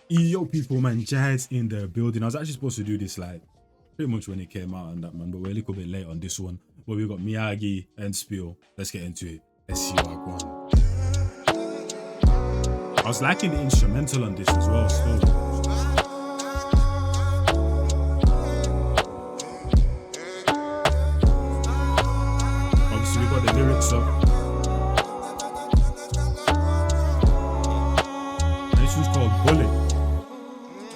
Yo, people, man, Njies in the building. I was actually supposed to do this like pretty much when it came out and that, man, but we're a little bit late on this one. But we got Miyagi Endšpilь. Let's get into it. Let's see what I want. I was liking the instrumental on this as well, still. Obviously, we got the lyrics up. And this one's called Bullet.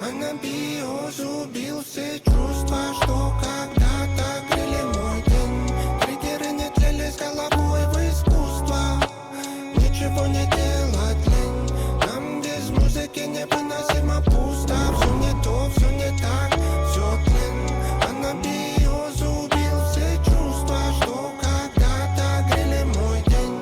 Она убил все чувства, что когда-то грели мой день. Триггеры не тлели с головой в искусство. Ничего не делать лень. Нам без музыки невыносимо пусто. Все не то, все не так, все тлен. Она убил все чувства, что когда-то грели мой день.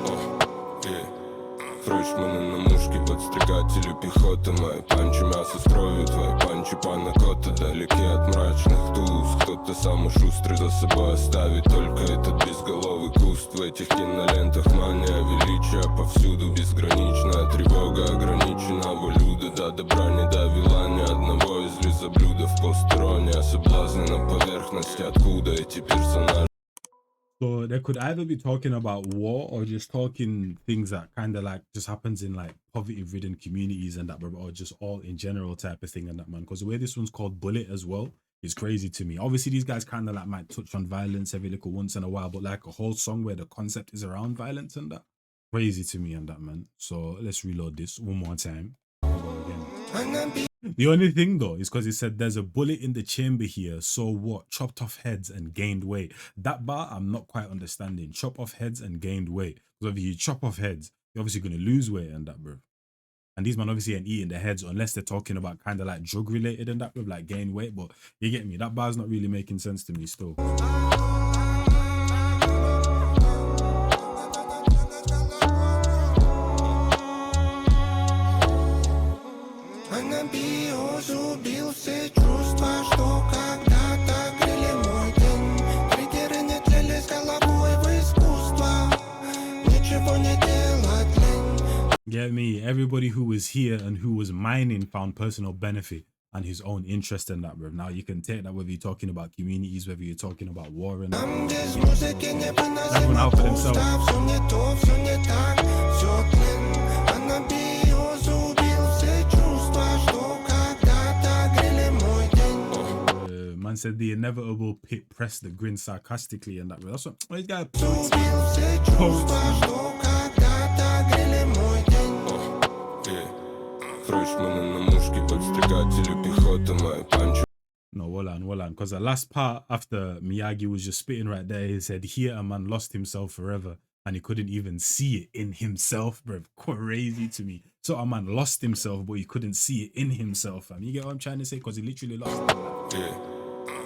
Фрешмены на мушке, подстрекатели пехоты. Мои панчи мясо с кровью, твои панчи панакота. Далеки от мрачных туз. Кто-то самый шустрый за собой оставит только этот безголовый куст. В этих кинолентах мания величия повсюду. Безграничная тревога ограниченного люда. До добра не довела ни одного из лизоблюдов. Постерония, соблазны на поверхности. Откуда эти персонажи? So they could either be talking about war or just talking things that kind of like just happens in like poverty-ridden communities and that, or just all in general type of thing and that, man. Because the way this one's called Bullet as well is crazy to me. Obviously, these guys kind of like might touch on violence every little once in a while, but like a whole song where the concept is around violence and that, crazy to me and that, man. So let's reload this one more time. I'll go again. The only thing though is because it said there's a bullet in the chamber here, so what? Chopped off heads and gained weight. That bar I'm not quite understanding. Chop off heads and gained weight. Because if you chop off heads, you're obviously going to lose weight and that, bro. And these man obviously ain't eating the heads unless they're talking about kind of like drug related and that, with like gain weight. But you get me? That bar's not really making sense to me still. Убил все чувства, что когда-то грели мой день. Триггеры не тлели с головой в искусство. Ничего не делать лень. Get me? Everybody who was here and who was mining found personal benefit and his own interest in that, bro. Now you can take that whether you're talking about communities, whether you're talking about war and everyone out for themselves. Man said the inevitable pit pressed the grin sarcastically and that, bro. That's what this guy poets. No, hold on. Because the last part after Miyagi was just spitting right there, he said, here a man lost himself forever and he couldn't even see it in himself, bro. Crazy to me. So a man lost himself, but he couldn't see it in himself. And you get what I'm trying to say? Because he literally lost it.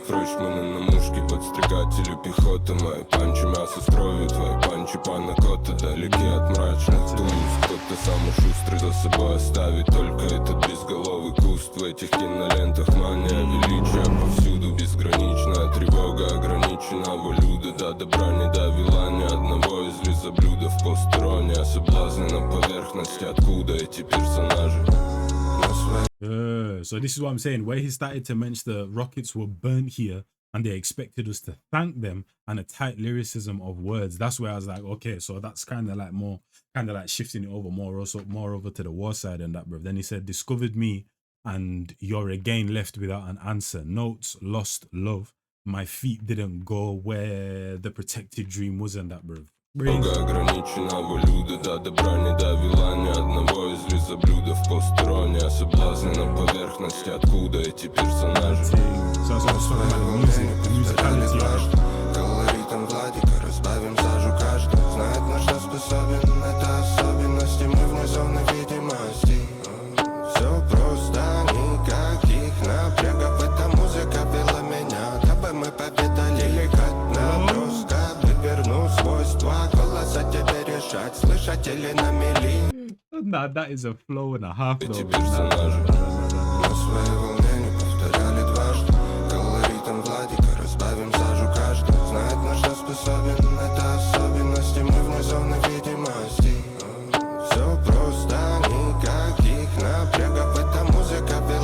Фрешмены на мушке, подстрекатели пехоты. Мои панчи мясо с кровью, твои панчи панакота. Далеки от мрачных туз. Кто-то самый шустрый за собой оставит только этот безголовый куст. В этих кинолентах мания величия повсюду. Безграничная тревога ограниченного люда. До добра не довела ни одного из лизоблюдов. Постерония, соблазны на поверхности. Откуда эти персонажи? So this is what I'm saying, where he started to mention the rockets were burnt here and they expected us to thank them, and a tight lyricism of words. That's where I was like, okay, so that's kind of like more, kind of like shifting it over more over to the war side and that, bro. Then he said, discovered me and you're again left without an answer. Notes, lost love. My feet didn't go where the protected dream was and that, bro. Ограниченного люда, до добра не довела ни одного из лизоблюдов. Постерония, соблазны на поверхности. Откуда эти персонажи? Колоритом Владика разбавим сажу каждый. Знает, на что способен, это особенности. Мы вне зоны видимости. Все просто, никаких напрягов. Эта музыка вела меня, дабы мы победали. Деликатно, броско, выверну свойства. Голоса тебе решать, слышать или на мели. Nah, that is a flow and a half, though. Эти персонажи На свои волнения повторяли дважды. Колоритом Владика разбавим сажу каждый. Знает, на что способен, это особенности. Мы вне зоны видимости. Все просто, никаких напрягов. Эта музыка вела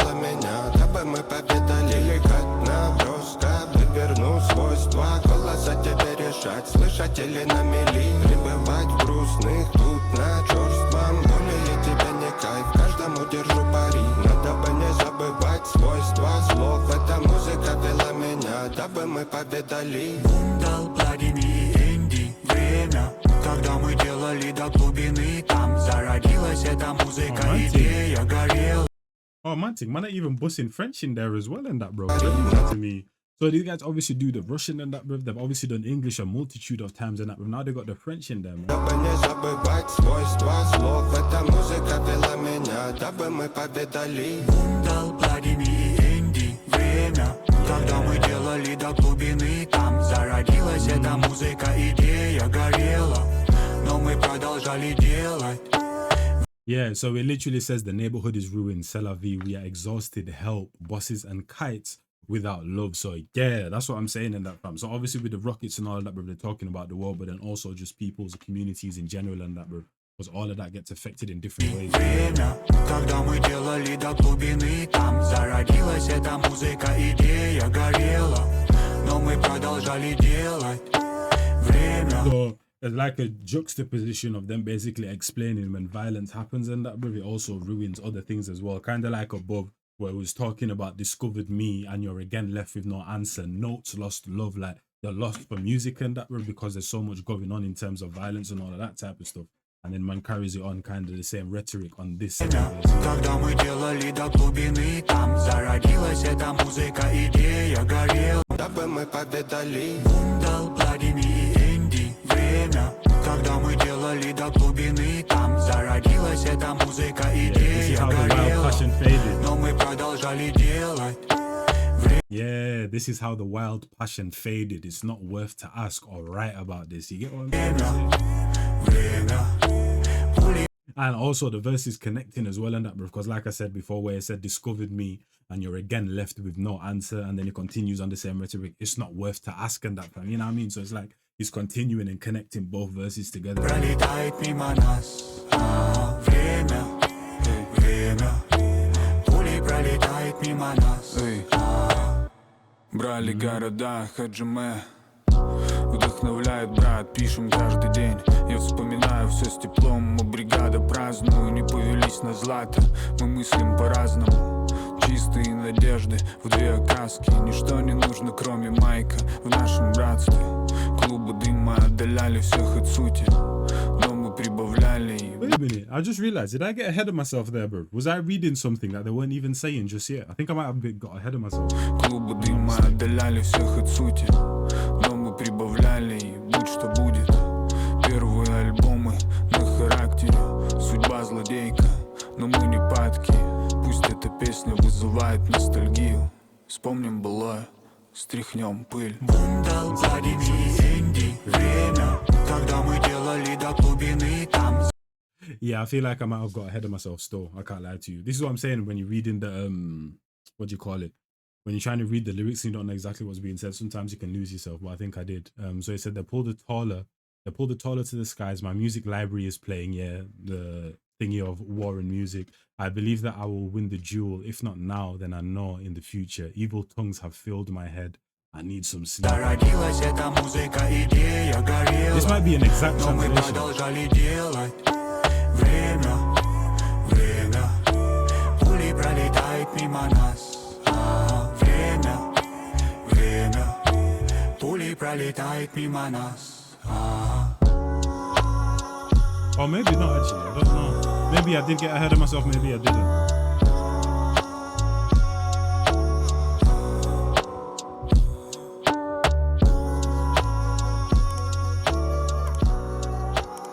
лошадели на мели. Пребывать в грустных тут на черством. Более тебе не кайф, каждому держу пари. Надо бы не забывать свойства слов. Эта музыка вела меня, дабы мы повидали. Дал Владимир Энди время, когда мы делали до глубины. Там зародилась эта музыка, идея горела. Oh man, man, are even busting French in there as well and that, bro. That to me. So these guys obviously do the Russian and that, bro. They've obviously done English a multitude of times and that, bro. Now they got the French in there, man. Дабы не забывать свойства слов. Эта музыка вела меня, дабы мы повидали. Дал Владимир Энди время, когда мы делали до глубины. Там зародилась эта музыка, идея горела, но мы продолжали делать. Yeah, so it literally says the neighborhood is ruined. C'est la vie. We are exhausted. Help. Bosses and kites without love. So yeah, that's what I'm saying in that, fam. So obviously with the rockets and all of that, bro, they're talking about the war, but then also just people's communities in general and that, bro. Because all of that gets affected in different ways. Время, когда мы делали до глубины. Там зародилась эта музыка, идея горела, но мы продолжали делать. Время. So there's like a juxtaposition of them basically explaining when violence happens and that, bro. It also ruins other things as well. Kind of like above, where it was talking about discovered me and you're again left with no answer. Notes lost love, like you're lost for music and that, bro, because there's so much going on in terms of violence and all of that type of stuff. And then man carries it on kind of the same rhetoric on this. Когда мы делали до глубины, там зародилась эта музыка, идея горела, Дабы мы повидали. дал Владимир Энди время, когда мы делали до глубины. Там зародилась эта музыка, This is идея how the wild горела, passion faded. но мы продолжали делать. Yeah, this is how the wild passion faded. It's not worth to ask or write about this. You get what I'm saying? Время, пули. And also the verse is connecting as well and that, bro, because like I said before, where it said discovered me and you're again left with no answer, and then it continues on the same rhetoric. It's not worth to ask and that, fam. You know what I mean? So it's like he's continuing and connecting both verses together. Пролетает мимо нас, время, время, пули пролетает мимо нас. Брали города, хаджиме. Вдохновляет брат, пишем каждый день. Я вспоминаю все с теплом. Мы бригада праздную, не повелись на злато. Мы мыслим по-разному, чистые надежды в две окраски. Ничто не нужно, кроме майка в нашем братстве. Клубы дыма отдаляли всех от сути, но мы прибавляли им. Wait a minute, I just realized, did I get ahead of myself there, bro? Was I reading something that they weren't even saying just yet? I think I might have got ahead of myself. Клубы дыма отдаляли всех от сути, но мы прибавляли и будь что будет. Первые альбомы на характере, судьба злодейка, но мы не падки. Пусть эта песня вызывает ностальгию. Вспомним былое, стряхнем пыль. Дал Владимир Энди время, когда мы делали до глубины. Там Yeah, I feel like I might have got ahead of myself still. I can't lie to you. This is what I'm saying when you're reading the, what do you call it? When you're trying to read the lyrics and you don't know exactly what's being said, sometimes you can lose yourself, but I think I did. So it said they pulled it taller to the skies. My music library is playing, yeah, the thingy of war and music. I believe that I will win the duel. If not now, then I know in the future. Evil tongues have filled my head. I need some sleep. зародилась эта музыка, идея горела, This might be an exact но мы translation. продолжали делать. Время, время, пули пролетает мимо нас. Время, время, пули пролетает мимо нас. Or maybe not actually, I don't know. Maybe I did get ahead of myself, maybe I didn't.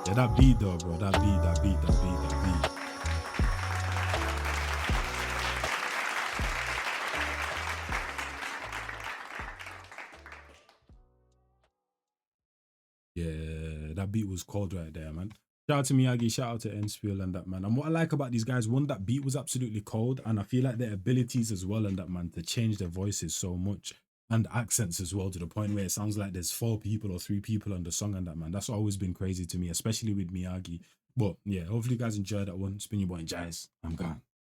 Yeah, that beat though, bro, that beat. Yeah, that beat was cold right there, man. Shout out to Miyagi, shout out to Endšpilь and that, man. And what I like about these guys, one, that beat was absolutely cold, and I feel like their abilities as well and that, man, to change their voices so much and accents as well, to the point where it sounds like there's 4 people or 3 people on the song and that, man. That's always been crazy to me, especially with Miyagi. But yeah, hopefully you guys enjoyed that one. It's been your boy Njies. I'm gone.